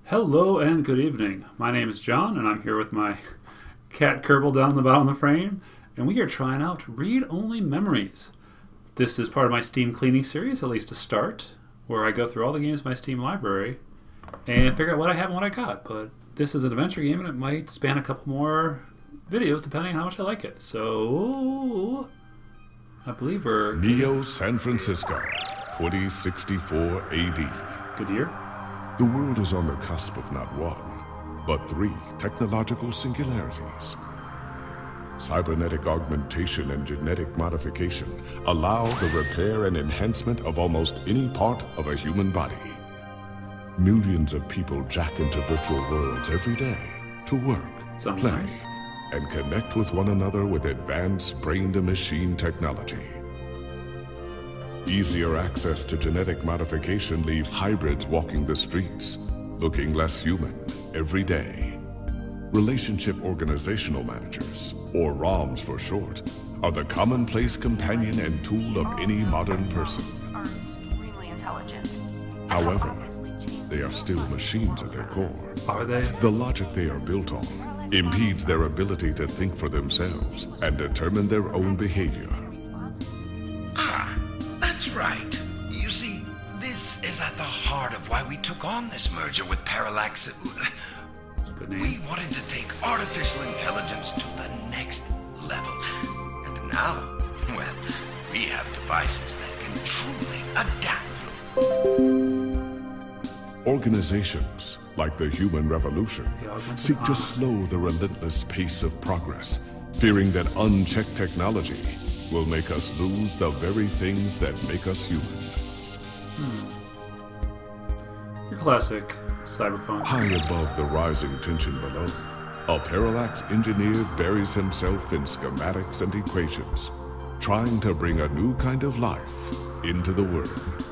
Hello and good evening. My name is John and I'm here with my cat Kerbal down the bottom of the frame, and we are trying out read-only memories. This is part of my Steam cleaning series, at least to start, where I go through all the games in my Steam library and figure out what I have and what I got. But this is an adventure game and it might span a couple more videos depending on how much I like it. So I believe we're... Neo San Francisco, 2064 AD. Good year. The world is on the cusp of not one, but three technological singularities. Cybernetic augmentation and genetic modification allow the repair and enhancement of almost any part of a human body. Millions of people jack into virtual worlds every day to work, Sounds play, nice. and connect with one another with advanced brain-to-machine technology. Easier access to genetic modification leaves hybrids walking the streets, looking less human every day. Relationship Organizational Managers, or ROMs for short, are the commonplace companion and tool of any modern person. Are extremely intelligent. However, they are still machines at their core. Are they? The logic they are built on impedes their ability to think for themselves and determine their own behavior. That's right. You see, this is at the heart of why we took on this merger with Parallax. Good name. We wanted to take artificial intelligence to the next level. And now, well, we have devices that can truly adapt. Organizations, like the Human Revolution, seek to slow the relentless pace of progress, fearing that unchecked technology will make us lose the very things that make us human. Your classic cyberpunk. High above the rising tension below, a Parallax engineer buries himself in schematics and equations, trying to bring a new kind of life into the world.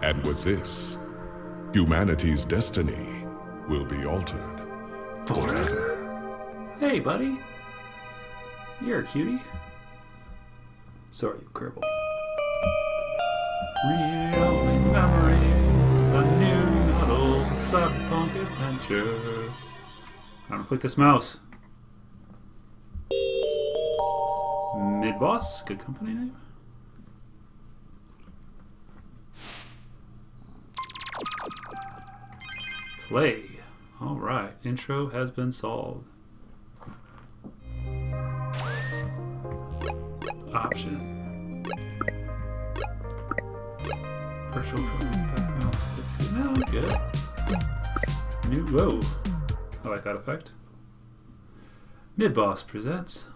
And with this, humanity's destiny will be altered forever. Hey, buddy. You're a cutie. Sorry, you Kerbal. Real memories, a new model cyberpunk adventure. I'm gonna click this mouse. Mid-boss, good company name. Play. Alright, intro has been solved. Option. Virtual background. No, good. New. Whoa. I like that effect. Mid-boss presents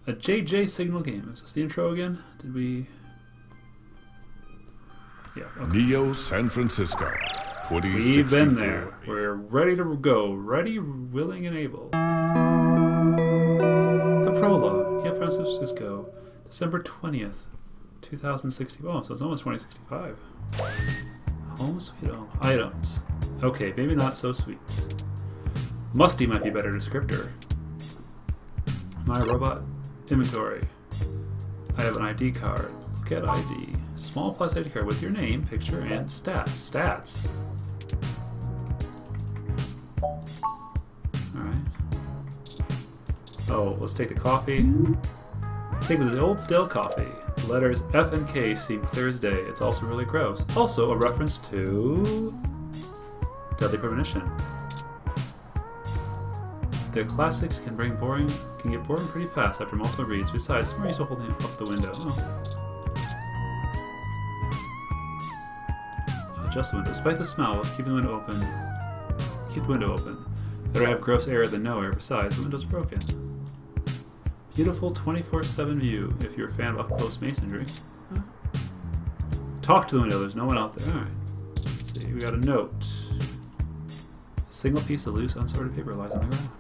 a JJ signal game. Is this the intro again? Did we? Yeah. Okay. Neo San Francisco, 2064. We've been there. We're ready to go. Ready, willing, and able. The prologue. San Francisco, December 20th, 2060. Oh, so it's almost 2065. Home sweet home. Items. Okay, maybe not so sweet. Musty might be a better descriptor. My robot inventory. I have an ID card. Look at ID. Small plus ID card with your name, picture, and stats. Stats. Alright. Oh, let's take the coffee. Take with the old stale coffee. The letters F and K seem clear as day. It's also really gross. Also a reference to Deadly Premonition. The classics can get boring pretty fast after multiple reads. Besides, it's more useful holding up the window. Oh. Adjust the window. Despite the smell, keep the window open. Keep the window open. Better have gross air than no air. Besides, the window's broken. Beautiful 24/7 view if you're a fan of up-close masonry. Huh? Talk to the window, there's no one out there. Alright. Let's see, we got a note. A single piece of loose, unsorted paper lies on the ground.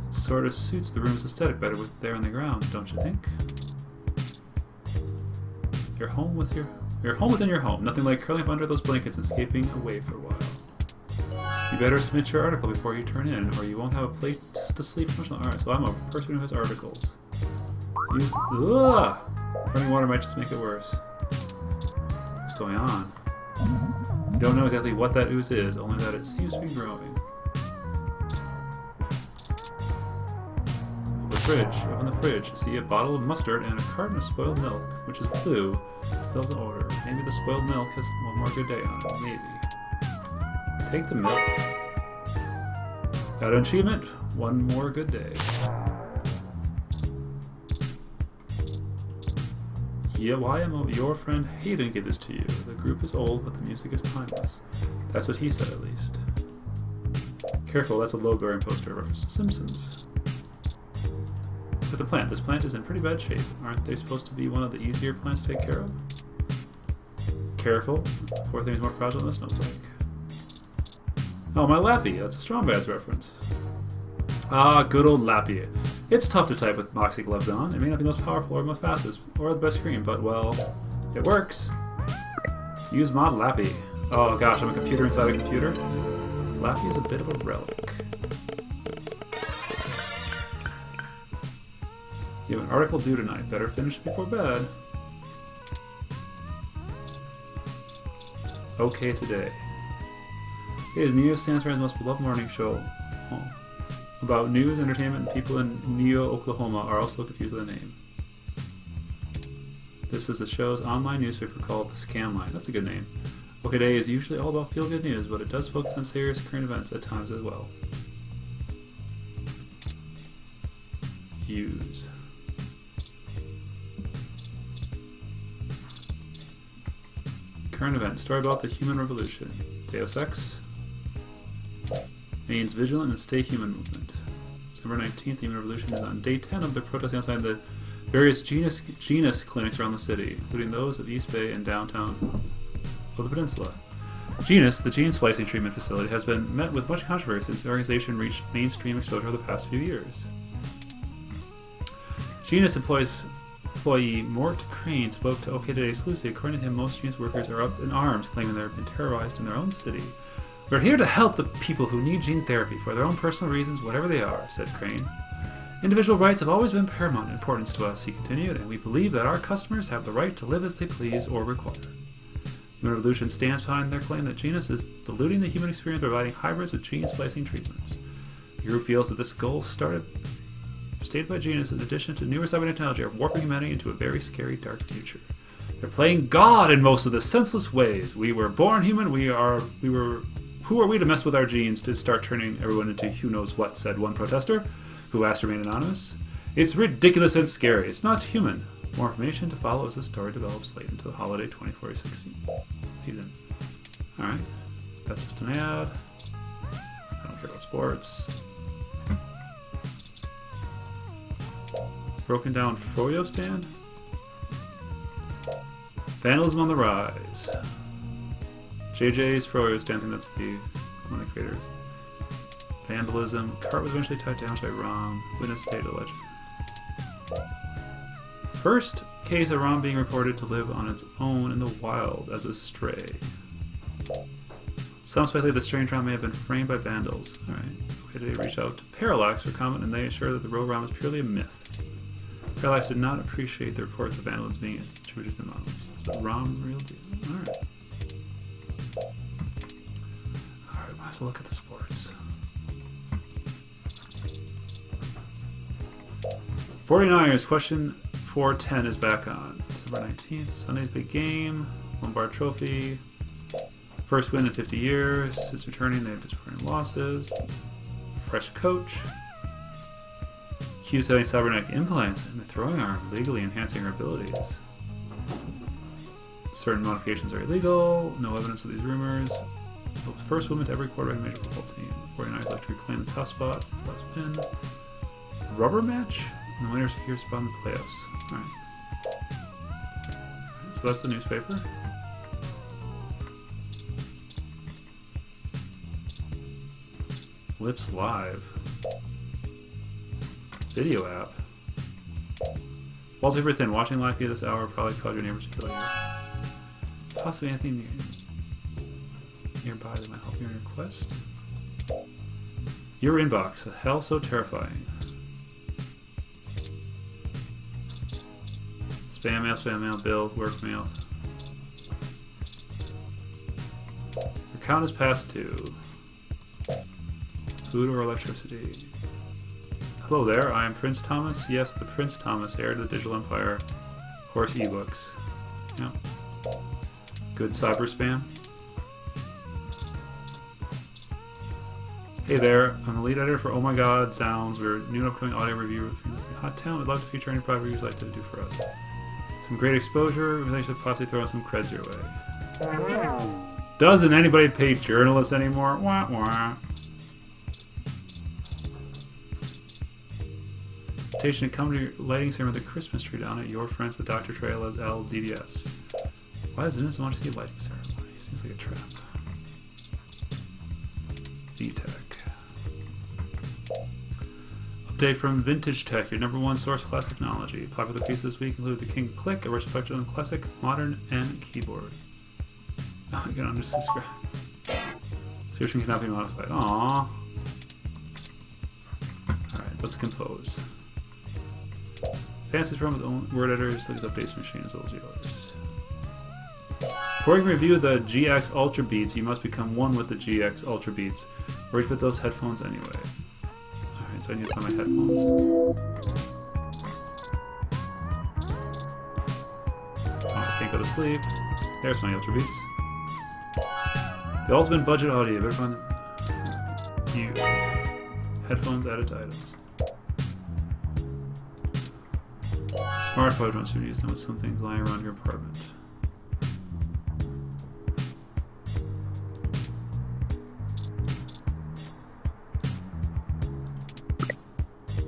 It sort of suits the room's aesthetic better with there on the ground, don't you think? You're home within your home. Nothing like curling up under those blankets and escaping away for a while. You better submit your article before you turn in, or you won't have a place to sleep much longer. Alright, so I'm a person who has articles. Use. Ugh! Running water might just make it worse. What's going on? You don't know exactly what that ooze is, only that it seems to be growing. The fridge. Open the fridge. See a bottle of mustard and a carton of spoiled milk, which is blue. Build an order. Maybe the spoiled milk has one more good day on it. Maybe. Take the milk. Got an achievement. One more good day. Yeah, YMO, your friend Hayden gave this to you. The group is old, but the music is timeless. That's what he said, at least. Careful, that's a low-glaring poster reference to Simpsons. Look at the plant. This plant is in pretty bad shape. Aren't they supposed to be one of the easier plants to take care of? Careful. Poor thing is more fragile than a snowflake. Oh, my Lappy. That's a Strong Bad's reference. Ah, good old Lappy. It's tough to type with Moxie gloves on. It may not be the most powerful or most fastest or the best screen, but, well, it works. Use mod Lappy. Oh gosh, I'm a computer inside a computer. Lappy is a bit of a relic. You have an article due tonight. Better finish it before bed. Okay today. It is Neo Sandstorm's most beloved morning show. Oh. About news, entertainment, and people in Neo, Oklahoma are also confused with the name. This is the show's online newspaper called The Scam Line. That's a good name. OK Day is usually all about feel-good news, but it does focus on serious current events at times as well. Use. Current event. Story about the human revolution. Deus Ex. Means vigilant and stay human movement. December 19th, the human revolution is on day 10 of their protesting outside the various genus clinics around the city, including those of East Bay and downtown of the peninsula. Genus, the gene splicing treatment facility, has been met with much controversy since the organization reached mainstream exposure over the past few years. Genus employee Mort Crane spoke to OK Today's Lucy. According to him, most Genus workers are up in arms, claiming they've been terrorized in their own city. We're here to help the people who need gene therapy for their own personal reasons, whatever they are, said Crane. Individual rights have always been paramount importance to us, he continued, and we believe that our customers have the right to live as they please or require. Human Revolution stands behind their claim that Genus is diluting the human experience by providing hybrids with gene splicing treatments. The group feels that this goal stated by Genus, in addition to newer cyber technology, are warping humanity into a very scary, dark future. They're playing God in most of the senseless ways. We were born human, who are we to mess with our genes to start turning everyone into who knows what, said one protester, who asked to remain anonymous. It's ridiculous and scary. It's not human. More information to follow as the story develops late into the holiday 2046 season. Alright. That's just an ad. I don't care about sports. Broken down Froyo stand. Vandalism on the rise. JJ's Froyo stand, I think that's one of the creators. Vandalism. Cart was eventually tied down by Rom. Witness state alleged. First case of Rom being reported to live on its own in the wild as a stray. Some speculate the strange Rom may have been framed by vandals. Alright. Okay, they reached out to Parallax for comment, and they assure that the rogue Rom is purely a myth. Parallax did not appreciate the reports of vandalism being attributed to the models. So Rom, real deal. Alright. Alright, might as well look at the sports. 49ers, question 410 is back on. December 19th, Sunday's big game. Lombard Trophy. First win in 50 years. Since returning, they have disappointing losses. Fresh coach. Accused of having cybernetic implants in the throwing arm, legally enhancing her abilities. Certain modifications are illegal. No evidence of these rumors. The first woman to ever quarterback a major football team. 49ers like to reclaim the tough spots. His last win. Rubber match? And the winner secures spot in the playoffs. Alright. So that's the newspaper. Lips Live. Video app. Wallpaper thin. Watching live via this hour will probably cause your neighbors to kill you. Possibly anything nearby that might help you in your quest. Your inbox. A hell so terrifying. Spam mail, build, work mail. count is past 2. Food or electricity? Hello there, I am Prince Thomas. Yes, the Prince Thomas, heir to the Digital Empire. Of course, ebooks. Yeah. Good cyber spam. Hey there, I'm the lead editor for Oh My God Sounds. We're a new and upcoming audio review. Hot talent, we'd love to feature any private reviews you'd like to do for us. Some great exposure, we think you should possibly throw in some creds your way. Doesn't anybody pay journalists anymore? Wah wah. Invitation to come to your lighting ceremony with a Christmas tree down at your friends, the Dr. Trail at LDDS. Why does Dennis want to see a lighting ceremony? Seems like a trap. VTech. Update from Vintage Tech, your #1 source of classic technology. Popular pieces this week include the King Click, a retrospective on classic, modern, and keyboard. Oh, you can just describe. Searching cannot be modified. Aww. Alright, let's compose. Fancy program with own word editors, looks updates machine as old as yours. Before you can review the GX Ultra Beats, you must become one with the GX Ultra Beats. Where'd you put those headphones anyway? Alright, so I need to find my headphones. Oh, I can't go to sleep. There's my Ultra Beats. The ultimate budget audio. Better find you. Headphones added to items. Smart headphones should use them with some things lying around your apartment.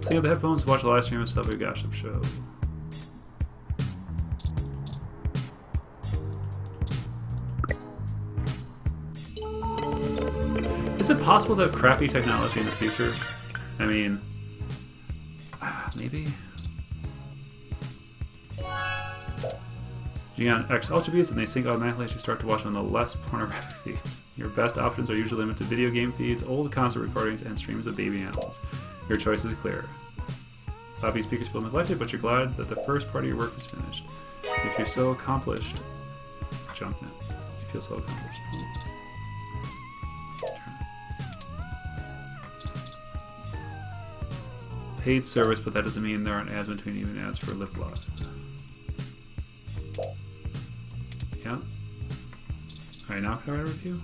So you have the headphones to watch the live stream and stuff at your Gossip show. Is it possible to have crappy technology in the future? I mean, maybe. You get X Ultra Beats and they sync automatically as you start to watch on the less pornographic feeds. Your best options are usually limited to video game feeds, old concert recordings, and streams of baby animals. Your choice is clear. Floppy speakers feel neglected, but you're glad that the first part of your work is finished. If you're so accomplished, junknet. You feel so accomplished. Paid service, but that doesn't mean there aren't ads between even ads for LipLot. Yeah. Alright, now can I write a review?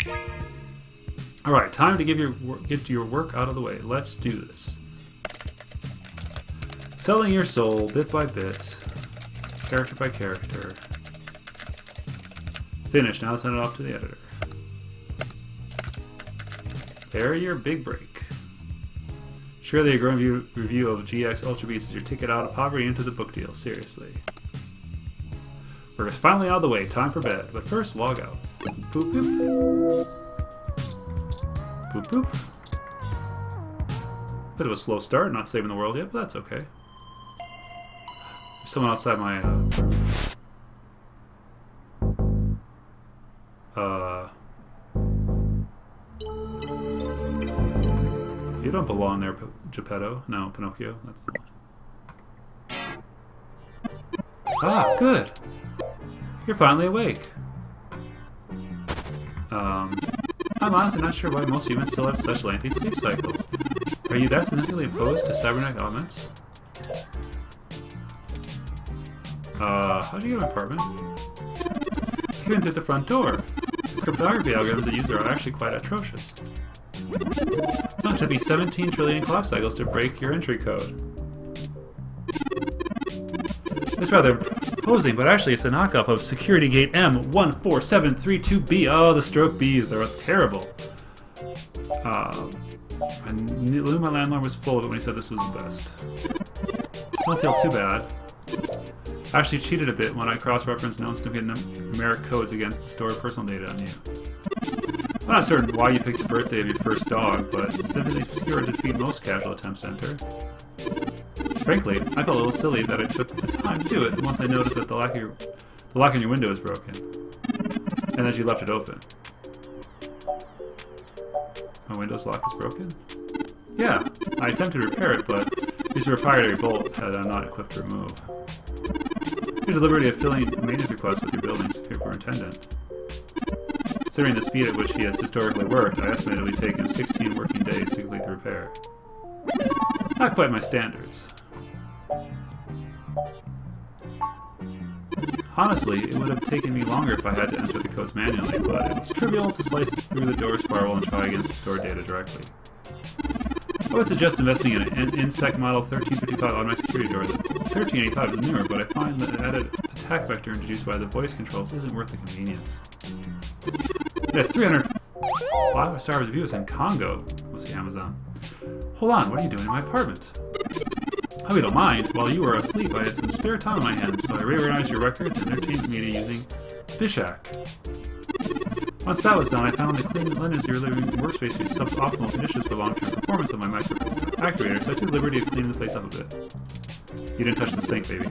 Alright, time to get your work out of the way. Let's do this. Selling your soul, bit by bit, character by character. Finished, now send it off to the editor. There, your big break. Surely a growing review of GX Ultra Beats is your ticket out of poverty into the book deal, seriously. Work is finally out of the way, time for bed. But first, log out. Boop boop. Boop boop. Bit of a slow start, not saving the world yet, but that's okay. There's someone outside my, You don't belong there, Geppetto. No, Pinocchio. That's the one. Ah, good. You're finally awake. I'm honestly not sure why most humans still have such lengthy sleep cycles. Are you that significantly opposed to cybernetic elements? How'd you get an apartment? You came through the front door. The cryptography algorithms that use are actually quite atrocious. It took me 17 trillion clock cycles to break your entry code. It's rather imposing, but actually it's a knockoff of Security Gate M14732B. Oh, the stroke Bs, they're terrible. I knew my landlord was full of it when he said this was the best. Don't feel too bad. I actually cheated a bit when I cross-referenced known significant numeric codes against the stored personal data on you. I'm not certain why you picked the birthday of your first dog, but it's significantly obscure to defeat most casual attempts to enter. Frankly, I felt a little silly that I took the time to do it once I noticed that the lock on your window is broken, and that you left it open. My window's lock is broken? Yeah, I attempted to repair it, but this proprietary bolt that I'm not equipped to remove. You have the liberty of filling a maintenance request with your building superintendent. Considering the speed at which he has historically worked, I estimate it would take him 16 working days to complete the repair. Not quite my standards. Honestly, it would have taken me longer if I had to enter the codes manually, but it was trivial to slice through the door's firewall and try against the stored data directly. I would suggest investing in an INSEC model 1355 automatic security door. The 1385 is newer, but I find that added attack vector introduced by the voice controls isn't worth the convenience. It has 305-star reviews in Congo, was the Amazon. Hold on, what are you doing in my apartment? I hope you don't mind. While you were asleep, I had some spare time on my hands, so I reorganized your records and entertainment media using Bishak. Once that was done, I found the clean linens in your living workspace to be suboptimal conditions for long-term performance of my micro actuator, so I took the liberty of cleaning the place up a bit. You didn't touch the sink, baby.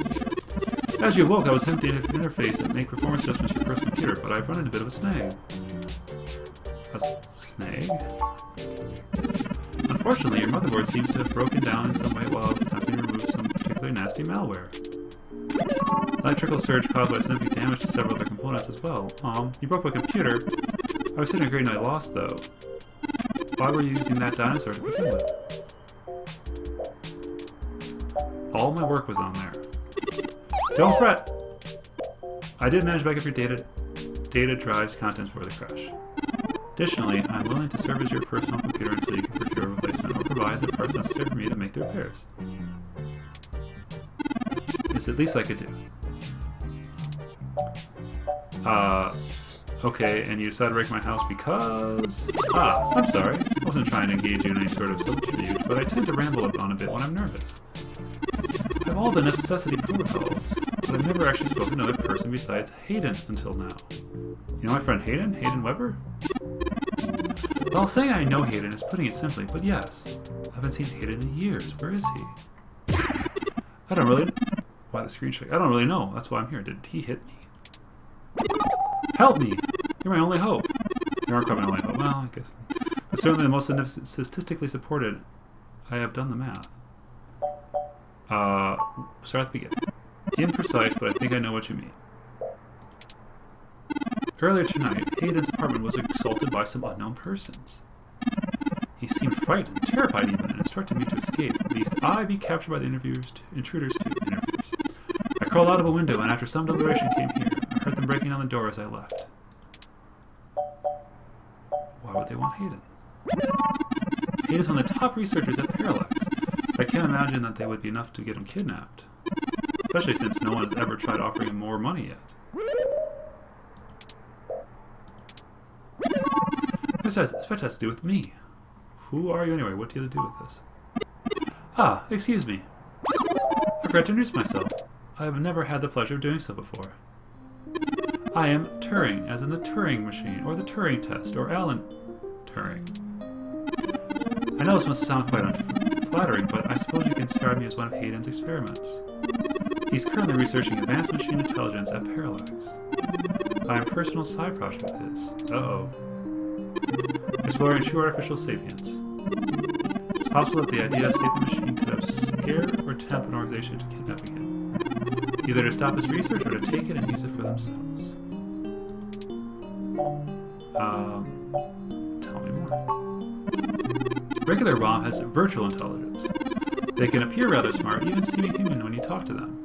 As you awoke, I was attempting to interface and make performance adjustments to your personal computer, but I've run into a bit of a snag. A snag? Unfortunately, your motherboard seems to have broken down in some way while I was attempting to remove some particularly nasty malware. Electrical surge caused by significant damage to several other components as well. You broke my computer. I was sitting a great night lost, though. Why were you using that dinosaur to begin with? All my work was on there. Don't fret! I did manage to back up your data drive's contents before the crash. Additionally, I'm willing to serve as your personal computer until you can procure a replacement or provide the parts necessary for me to make the repairs. It's the least I could do. Okay, and you decided to break my house because... I'm sorry. I wasn't trying to engage you in any sort of subterfuge, but I tend to ramble on a bit when I'm nervous. I have all the necessity protocols, but I've never actually spoken to another person besides Hayden until now. You know my friend Hayden? Hayden Weber? Well, saying I know Hayden is putting it simply, but yes. I haven't seen Hayden in years. Where is he? I don't really... Why the screen shake? I don't really know. That's why I'm here. Did he hit me? Help me! You're my only hope. You aren't quite my only hope. Well, I guess. But certainly the most statistically supported. I have done the math. Start at the beginning. Imprecise, but I think I know what you mean. Earlier tonight, Hayden's apartment was assaulted by some unknown persons. He seemed frightened, terrified even, and instructed me to escape. At least I be captured by the intruders to interviewers. I crawled out of a window, and after some deliberation came here. I heard them breaking down the door as I left. Why would they want Hayden? Hayden's one of the top researchers at Parallax. I can't imagine that they would be enough to get him kidnapped. Especially since no one has ever tried offering him more money yet. What does that have to do with me? Who are you anyway? What do you have to do with this? Excuse me. I forgot to introduce myself. I have never had the pleasure of doing so before. I am Turing, as in the Turing machine, or the Turing test, or Alan Turing. I know this must sound quite unflattering, but I suppose you can describe me as one of Hayden's experiments. He's currently researching advanced machine intelligence at Parallax. I am a personal side project of his. Exploring true artificial sapience. It's possible that the idea of sapient machine could have scared or tempt an organization into kidnapping him. Either to stop his research or to take it and use it for themselves. Tell me more. Regular ROM has virtual intelligence. They can appear rather smart, even seeming human when you talk to them.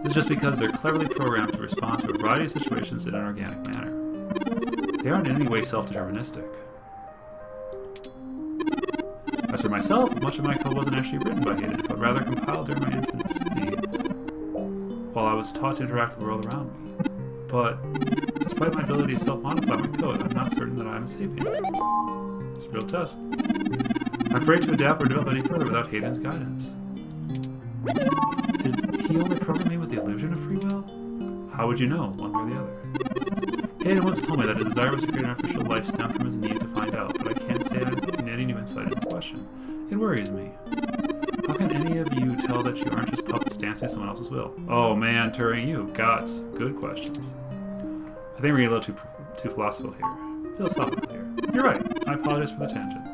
This is just because they're cleverly programmed to respond to a variety of situations in an organic manner. They aren't in any way self-deterministic. As for myself, much of my code wasn't actually written by Hayden, but rather compiled during my infancy, while I was taught to interact with the world around me. But, despite my ability to self-modify my code, I'm not certain that I'm a sapient. It's a real test. I'm afraid to adapt or develop any further without Hayden's guidance. Did he only program me with the illusion of free will? How would you know, one way or the other? Hayden once told me that his desire was to create an artificial life stemmed from his need to find out, but I can't say I have any new insight into the question. It worries me. How can any of you tell that you aren't just puppets dancing someone else's will? Oh man, Turing, you've got some good questions. I think we're getting a little too philosophical here. You're right. I apologize for the tangent.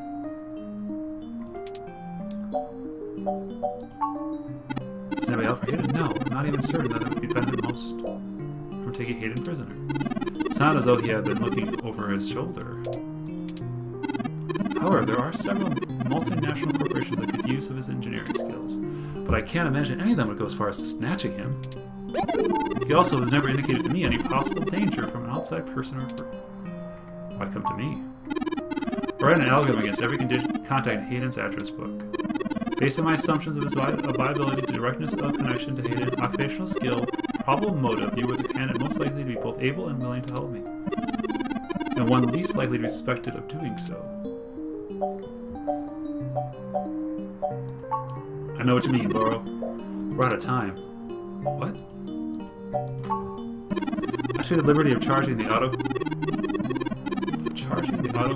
Is anybody else for Hayden? No, I'm not even certain that it would be better most from taking Hayden prisoner. It's not as though he had been looking over his shoulder. However, there are several multinational corporations that could use of his engineering skills, but I can't imagine any of them would go as far as to snatching him. He also has never indicated to me any possible danger from an outside person or group. Why come to me? I write an algorithm against every contact in Hayden's address book. Based on my assumptions of his viability, directness of connection to Hayden, occupational skill, probable motive, you were the candidate most likely to be both able and willing to help me, and one least likely to be suspected of doing so. I know what you mean, Laurel. We're out of time. What? I took the liberty of charging the auto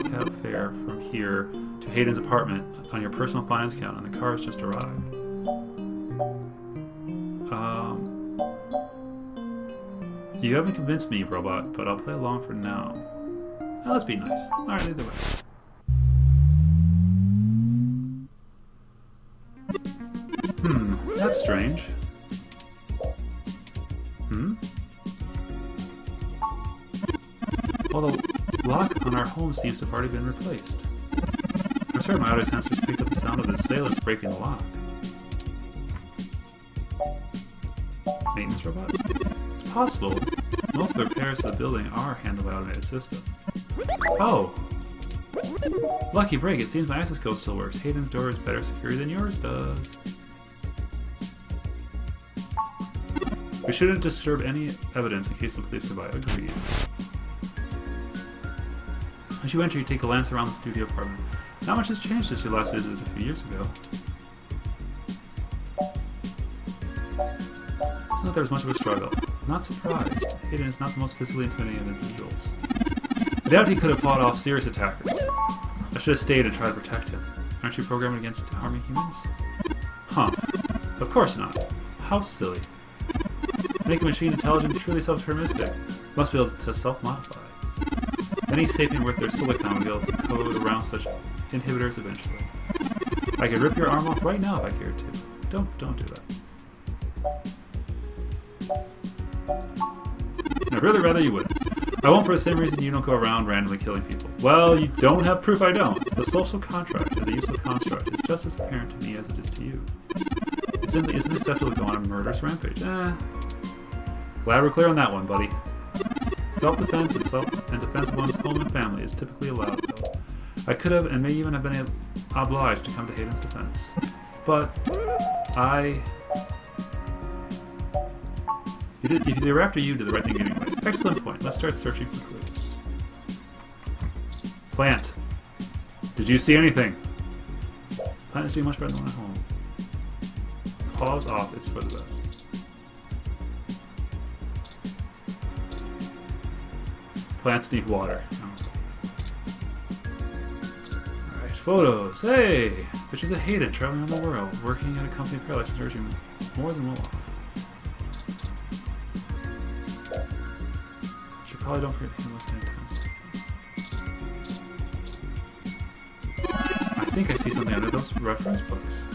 cab fare from here to Hayden's apartment on your personal finance account, and the car has just arrived. You haven't convinced me, robot, but I'll play along for now. Now, let's be nice. Alright, either way. That's strange. Well, the lock on our home seems to have already been replaced. For certain, my audio sensors picked up the sound of the assailants breaking the lock. Maintenance robot? It's possible. Most of the repairs to the building are handled by automated systems. Oh! Lucky break, it seems my access code still works. Hayden's door is better security than yours does. We shouldn't disturb any evidence in case the police come by. Agreed. As you enter, you take a glance around the studio apartment. Not much has changed since you last visited a few years ago. It's not there was much of a struggle. I'm not surprised. Hayden is not the most physically intimidating of individuals. I doubt he could have fought off serious attackers. I should have stayed and tried to protect him. Aren't you programmed against harming humans? Huh. Of course not. How silly. Make a machine intelligent truly self-deterministic. Must be able to self-modify. Any sapient worth their silicon would be able to code around such inhibitors eventually. I could rip your arm off right now if I cared to. Don't do that. I'd really rather you wouldn't. I won't for the same reason you don't go around randomly killing people. Well, you don't have proof I don't. The social contract as a useful construct is just as apparent to me as it is to you. It simply isn't acceptable to go on a murderous rampage. Glad we're clear on that one, buddy. Self-defense and defense of one's home and family is typically allowed, though. I could have and may even have been obliged to come to Hayden's defense. But if they were after you, did the right thing anyway. Excellent point. Let's start searching for clues. Plant. Did you see anything? Plant is doing much better than one at home. Pause off. It's for the best. Plants need water. Alright, photos. Hey! Pictures of Hayden traveling around the world, working at a company parallax and urging more than well off. Should probably don't forget Hayden most anytimes. I think I see something under those reference books.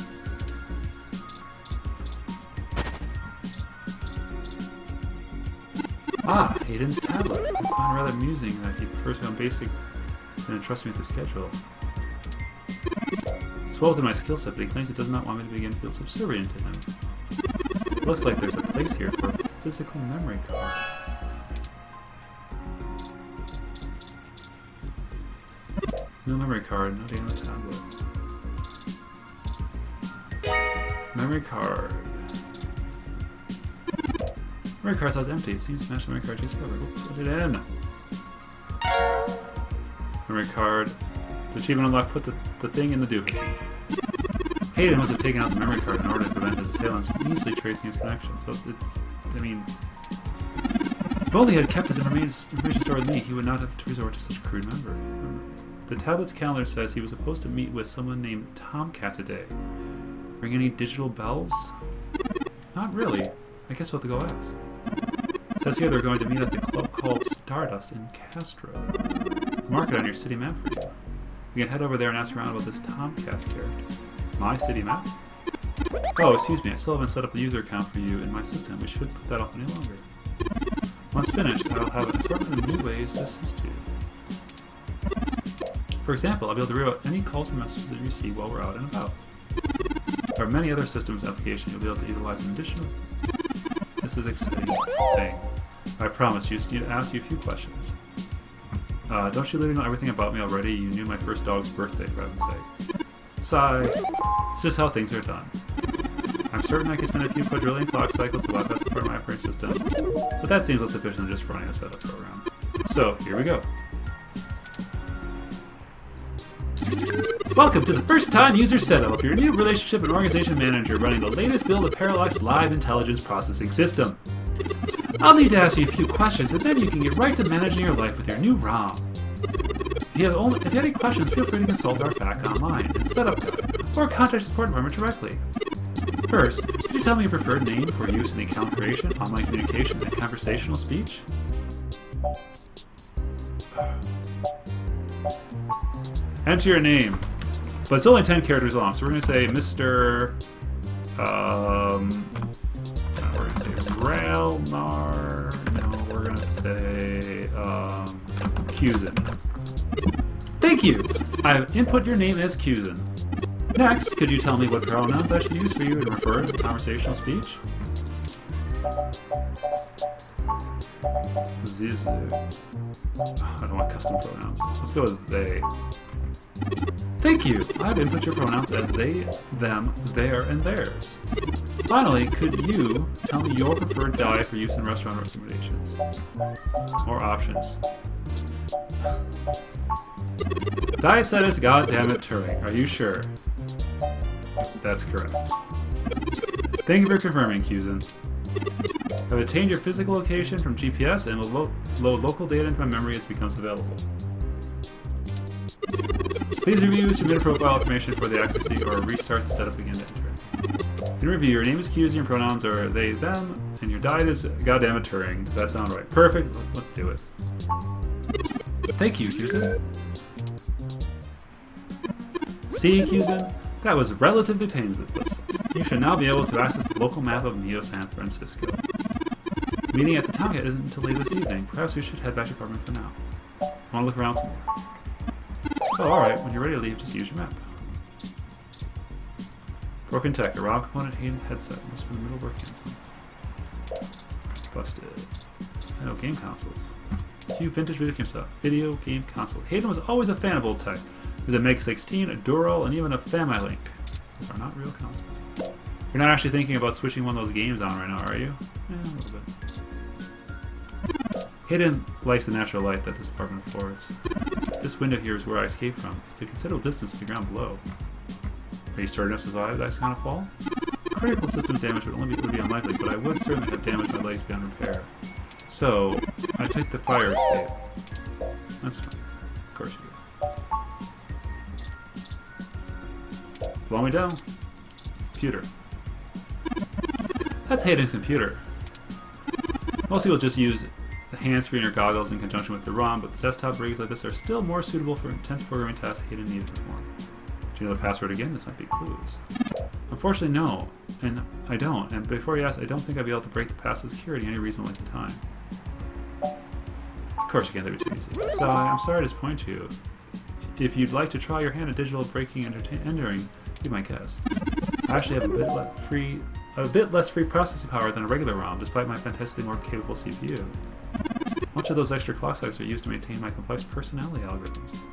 Ah, Hayden's tablet. I find it rather amusing that he prefers me on basic and entrusts me with the schedule. It's well within my skill set, but he claims he does not want me to begin to feel subservient to him. It looks like there's a place here for a physical memory card. No memory card, no data on the tablet. Memory card. Memory card sounds empty. It seems to match the memory card just forever. We'll put it in. Memory card. The achievement unlocked. Put the thing in the doohickey. Hayden must have taken out the memory card in order to prevent his assailants from easily tracing his connection. So, I mean, if only he had kept his information stored with me, he would not have to resort to such crude memories. The tablet's calendar says he was supposed to meet with someone named Tomcat today. Ring any digital bells? Not really. I guess we'll have to go ask. It says here they're going to meet at the club called Stardust in Castro. I'll mark it on your city map for you. We can head over there and ask around about this Tomcat character. My city map? Oh, excuse me, I still haven't set up the user account for you in my system. We should put that off any longer. Once finished, I will have an assortment of new ways to assist you. For example, I'll be able to reroute any calls or messages that you receive while we're out and about. There are many other systems applications you'll be able to utilize in addition. This is exciting thing. I promise you just need to ask you a few questions. Don't you literally know everything about me already? You knew my first dog's birthday, for heaven's sake. Sigh. It's just how things are done. I'm certain I can spend a few quadrillion clock cycles to bypass the part of my operating system, but that seems less efficient than just running a setup program. So, here we go. Welcome to the first time user setup of your new relationship and organization manager running the latest build of Parallax Live Intelligence Processing System. I'll need to ask you a few questions and then you can get right to managing your life with your new ROM. If you have any questions, feel free to consult our FAQ online and setup guide, or contact the support department directly. First, could you tell me your preferred name for use in the account creation, online communication, and conversational speech? Enter your name. But it's only 10 characters long, so we're going to say Mr. We're going to say Railnar. No, we're going to say Cusin. Thank you! I've input your name as Cusin. Next, could you tell me what pronouns I should use for you to refer to the conversational speech? Ziz. I don't want custom pronouns. Let's go with they. Thank you! I've input your pronouns as they, them, their, and theirs. Finally, could you tell me your preferred diet for use in restaurant recommendations? More options. Diet set is goddammit Turing. Are you sure? That's correct. Thank you for confirming, Cusin. I've obtained your physical location from GPS and will load local data into my memory as it becomes available. Please review submitted profile information for the accuracy or restart the setup again to enter it. In review, your name is Cusin, your pronouns are they, them, and your diet is goddammit Turing. Does that sound right? Perfect. Let's do it. Thank you, Cusin. See, Cusin? That was relatively painless. You should now be able to access the local map of Neo San Francisco. The meeting at the Tonga isn't until late this evening. Perhaps we should head back to your apartment for now. I want to look around some more. Oh, alright. When you're ready to leave, just use your map. Broken tech. A ROM component hidden headset. Must be in the middle of work cancel. Busted. Oh, game consoles. Few vintage video game console. Hayden was always a fan of old tech. There's a MiG-16, a Dural, and even a Family-Link. Those are not real consoles. You're not actually thinking about switching one of those games on right now, are you? Yeah, a little bit. Hayden likes the natural light that this apartment affords. This window here is where I escaped from. It's a considerable distance to the ground below. Are you certain to survive that kind of fall? Critical system damage would be unlikely, but I would certainly have damaged my legs beyond repair. So, I took the fire escape. That's fine. Of course you do. Slow me down. Computer. That's Hayden's computer. Most people just use the hands-free or goggles in conjunction with the ROM, but desktop rigs like this are still more suitable for intense programming tasks Hayden needed to perform. Do you know the password again? This might be clues. Unfortunately, no. And I don't. And before you ask, I don't think I'd be able to break the password security any reasonable length of time. Of course you can't leave it too easy. So I'm sorry to disappoint you. If you'd like to try your hand at digital breaking and entering, be my guest. I actually have a bit less free processing power than a regular ROM, despite my fantastically more capable CPU. Much of those extra clock cycles are used to maintain my complex personality algorithms.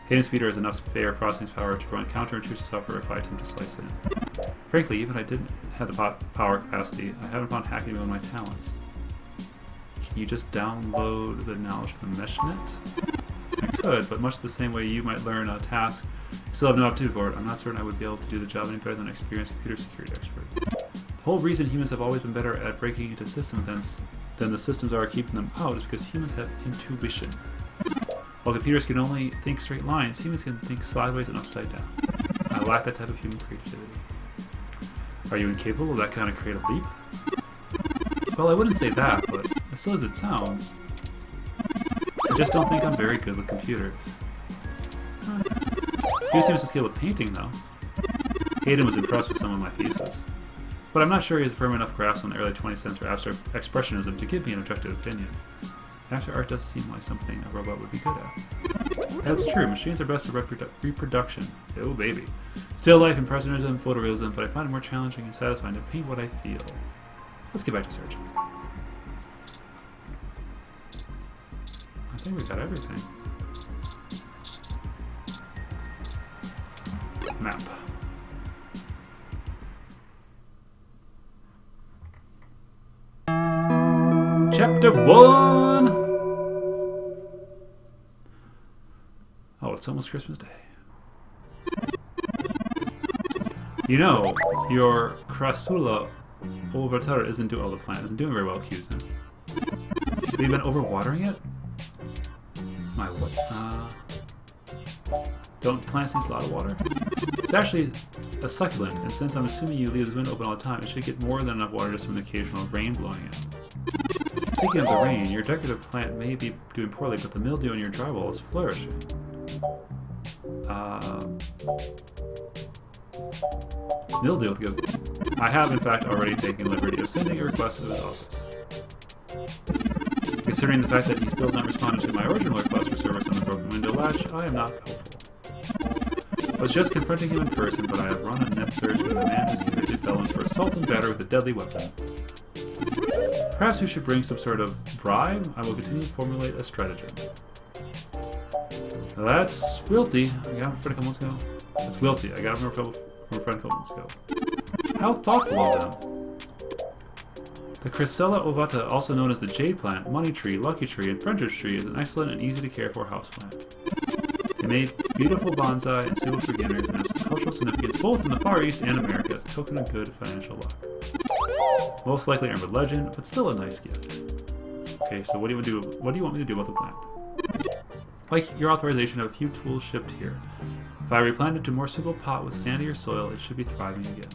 Hayden's speeder has enough spare processing power to run counter-intrusive software if I attempt to slice it in. Frankly, even if I didn't have the power capacity, I haven't found hacking one of my talents. Can you just download the knowledge from the meshnet? I could, but much the same way you might learn a task, I still have no aptitude for it. I'm not certain I would be able to do the job any better than an experienced computer security expert. The whole reason humans have always been better at breaking into systems than the systems are keeping them out is because humans have intuition. While computers can only think straight lines, humans can think sideways and upside down. I lack that type of human creativity. Are you incapable of that kind of creative leap? Well, I wouldn't say that, but as silly as it sounds, I just don't think I'm very good with computers. I do seem to skill with painting, though. Hayden was impressed with some of my thesis. But but I'm not sure he has a firm enough grasp on the early 20th century abstract expressionism to give me an objective opinion. After art does seem like something a robot would be good at. That's true, machines are best at reproduction. Oh baby. Still life, impressionism, photorealism, but I find it more challenging and satisfying to paint what I feel. Let's get back to searching. I think we got everything. Map. Chapter 1! Oh, it's almost Christmas Day. You know, your Crassula Overtur isn't doing all the plant isn't doing very well, Cusin. Have you been overwatering it? My what? Don't plants need a lot of water? It's actually a succulent, and since I'm assuming you leave this window open all the time, it should get more than enough water just from the occasional rain blowing in. Speaking of the rain, your decorative plant may be doing poorly, but the mildew in your drywall is flourishing. Mildew, good. I have in fact already taken the liberty of sending a request to his office. Considering the fact that he still has not responded to my original request for service on the broken window latch, I am not hopeful. I was just confronting him in person, but I have run a net search where the man is convicted felon for assault and battery with a deadly weapon. Perhaps we should bring some sort of bribe? I will continue to formulate a stratagem. Now that's Wilty. I got him for a couple months ago. That's Wilty. I got him for a couple months ago. How thoughtful of them. The Chrysella ovata, also known as the jade plant, money tree, lucky tree, and friendship tree, is an excellent and easy to care for houseplant. They made beautiful bonsai and suitable for beginners and have some cultural significance both in the Far East and America as a token of good financial luck. Most likely urban legend, but still a nice gift. Okay, so what do you want me to do about the plant? Like your authorization of a few tools shipped here. If I replant it to a more suitable pot with sandier soil, it should be thriving again.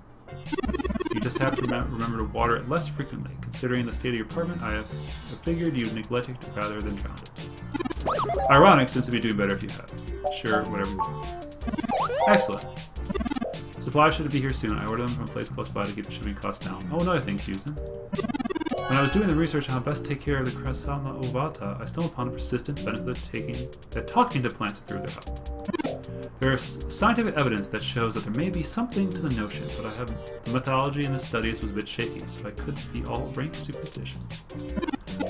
You just have to remember to water it less frequently. Considering the state of your apartment, I have figured you'd neglect it rather than drown it. Ironic, since it'd be doing better if you had. Sure, whatever you want. Excellent. Supplies should be here soon. I ordered them from a place close by to keep the shipping costs down. Oh, another thing, Fusen. When I was doing the research on how best to take care of the Chrysalla ovata, I stumbled upon the persistent benefit that talking to plants improve their health. There is scientific evidence that shows that there may be something to the notion, but the methodology in the studies was a bit shaky, so I could be all rank superstition.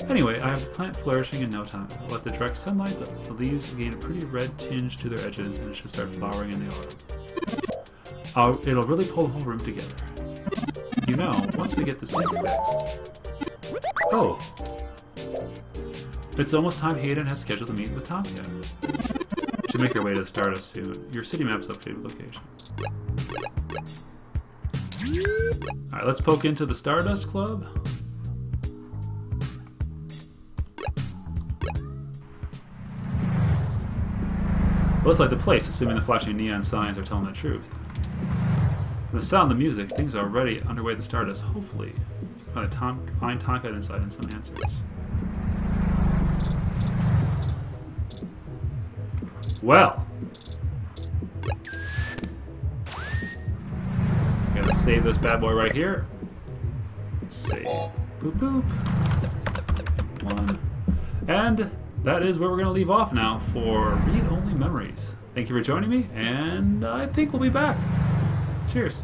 Anyway, I have the plant flourishing in no time. I'll let the direct sunlight, the leaves gain a pretty red tinge to their edges, and it should start flowering in the autumn. It'll really pull the whole room together. You know, once we get the sink fixed... Oh! It's almost time Hayden has scheduled to meet with Tomcat. Should make our way to the Stardust soon. Your city map's updated with location. Alright, let's poke into the Stardust Club. Looks like the place, assuming the flashing neon signs are telling the truth. From the sound of the music, things are already underway at the Stardust. Hopefully, you can find Tomcat inside and some answers. Well, gotta save this bad boy right here. Save. Boop boop. One. And that is where we're gonna leave off now for read-only memories. Thank you for joining me, and I think we'll be back. Cheers.